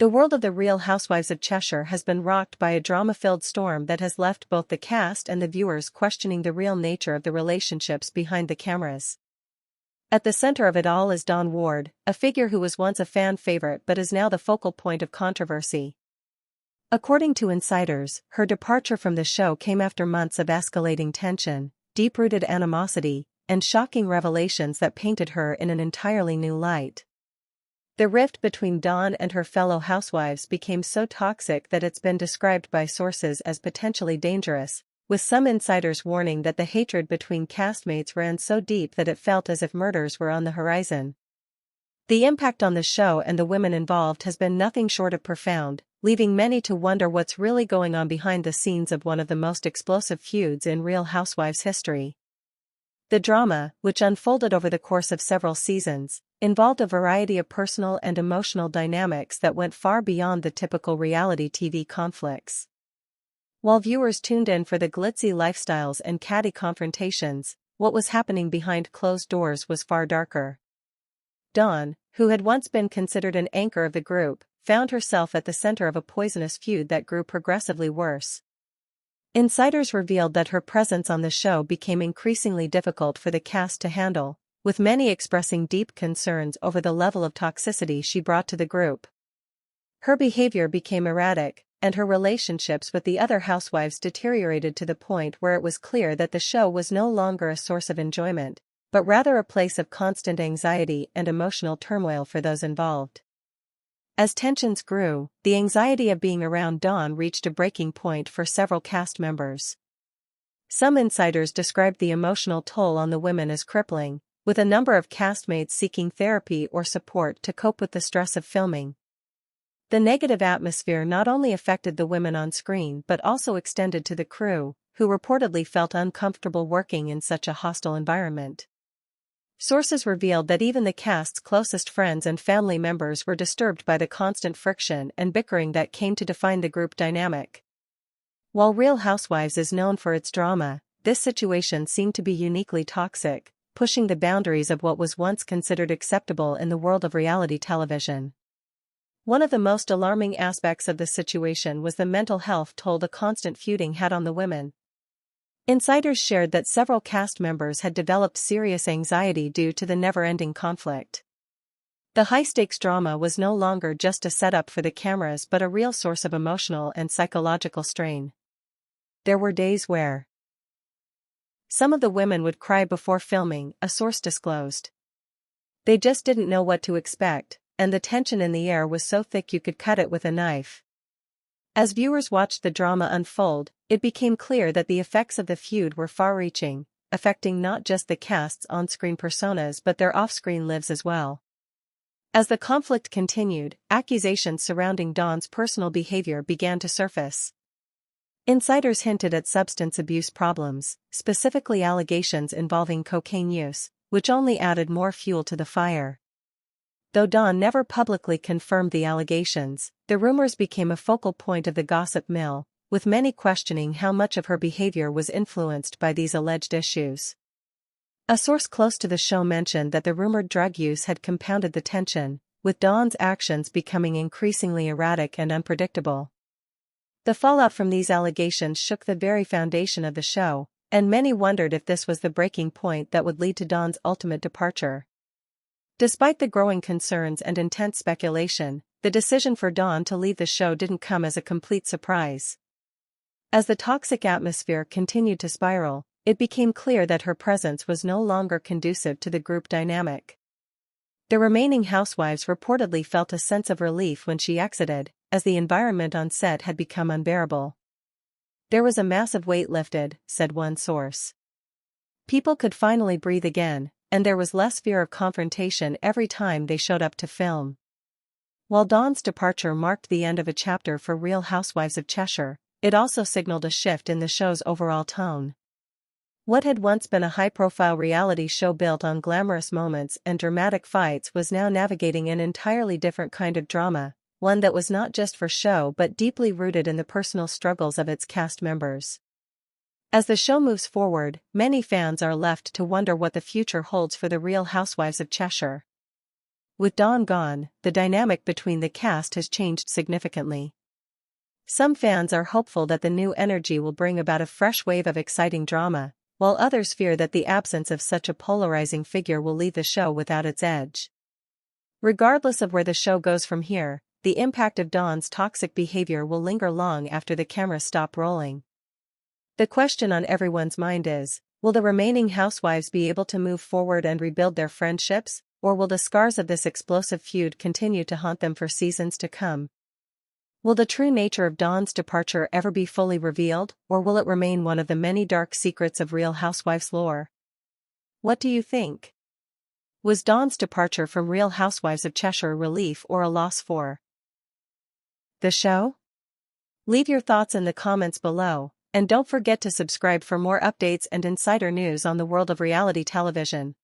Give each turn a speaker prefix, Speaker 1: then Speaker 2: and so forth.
Speaker 1: The world of the Real Housewives of Cheshire has been rocked by a drama-filled storm that has left both the cast and the viewers questioning the real nature of the relationships behind the cameras. At the center of it all is Dawn Ward, a figure who was once a fan favorite but is now the focal point of controversy. According to insiders, her departure from the show came after months of escalating tension, deep-rooted animosity, and shocking revelations that painted her in an entirely new light. The rift between Dawn and her fellow housewives became so toxic that it's been described by sources as potentially dangerous, with some insiders warning that the hatred between castmates ran so deep that it felt as if murders were on the horizon. The impact on the show and the women involved has been nothing short of profound, leaving many to wonder what's really going on behind the scenes of one of the most explosive feuds in Real Housewives history. The drama, which unfolded over the course of several seasons, involved a variety of personal and emotional dynamics that went far beyond the typical reality TV conflicts. While viewers tuned in for the glitzy lifestyles and catty confrontations, what was happening behind closed doors was far darker. Dawn, who had once been considered an anchor of the group, found herself at the center of a poisonous feud that grew progressively worse. Insiders revealed that her presence on the show became increasingly difficult for the cast to handle, with many expressing deep concerns over the level of toxicity she brought to the group. Her behavior became erratic, and her relationships with the other housewives deteriorated to the point where it was clear that the show was no longer a source of enjoyment, but rather a place of constant anxiety and emotional turmoil for those involved. As tensions grew, the anxiety of being around Dawn reached a breaking point for several cast members. Some insiders described the emotional toll on the women as crippling, with a number of castmates seeking therapy or support to cope with the stress of filming. The negative atmosphere not only affected the women on screen but also extended to the crew, who reportedly felt uncomfortable working in such a hostile environment. Sources revealed that even the cast's closest friends and family members were disturbed by the constant friction and bickering that came to define the group dynamic. While Real Housewives is known for its drama, this situation seemed to be uniquely toxic, pushing the boundaries of what was once considered acceptable in the world of reality television. One of the most alarming aspects of the situation was the mental health toll the constant feuding had on the women. Insiders shared that several cast members had developed serious anxiety due to the never-ending conflict. The high-stakes drama was no longer just a setup for the cameras but a real source of emotional and psychological strain. There were days where some of the women would cry before filming, a source disclosed. They just didn't know what to expect, and the tension in the air was so thick you could cut it with a knife. As viewers watched the drama unfold, it became clear that the effects of the feud were far-reaching, affecting not just the cast's on-screen personas but their off-screen lives as well. As the conflict continued, accusations surrounding Dawn's personal behavior began to surface. Insiders hinted at substance abuse problems, specifically allegations involving cocaine use, which only added more fuel to the fire. Though Dawn never publicly confirmed the allegations, the rumors became a focal point of the gossip mill, with many questioning how much of her behavior was influenced by these alleged issues. A source close to the show mentioned that the rumored drug use had compounded the tension, with Dawn's actions becoming increasingly erratic and unpredictable. The fallout from these allegations shook the very foundation of the show, and many wondered if this was the breaking point that would lead to Dawn's ultimate departure. Despite the growing concerns and intense speculation, the decision for Dawn to leave the show didn't come as a complete surprise. As the toxic atmosphere continued to spiral, it became clear that her presence was no longer conducive to the group dynamic. The remaining housewives reportedly felt a sense of relief when she exited, as the environment on set had become unbearable. There was a massive weight lifted, said one source. People could finally breathe again, and there was less fear of confrontation every time they showed up to film. While Dawn's departure marked the end of a chapter for Real Housewives of Cheshire, it also signaled a shift in the show's overall tone. What had once been a high-profile reality show built on glamorous moments and dramatic fights was now navigating an entirely different kind of drama, one that was not just for show but deeply rooted in the personal struggles of its cast members. As the show moves forward, many fans are left to wonder what the future holds for the Real Housewives of Cheshire. With Dawn gone, the dynamic between the cast has changed significantly. Some fans are hopeful that the new energy will bring about a fresh wave of exciting drama, while others fear that the absence of such a polarizing figure will leave the show without its edge. Regardless of where the show goes from here, the impact of Dawn's toxic behavior will linger long after the cameras stop rolling. The question on everyone's mind is, will the remaining housewives be able to move forward and rebuild their friendships, or will the scars of this explosive feud continue to haunt them for seasons to come? Will the true nature of Dawn's departure ever be fully revealed, or will it remain one of the many dark secrets of Real Housewives lore? What do you think? Was Dawn's departure from Real Housewives of Cheshire a relief or a loss for the show? Leave your thoughts in the comments below, and don't forget to subscribe for more updates and insider news on the world of reality television.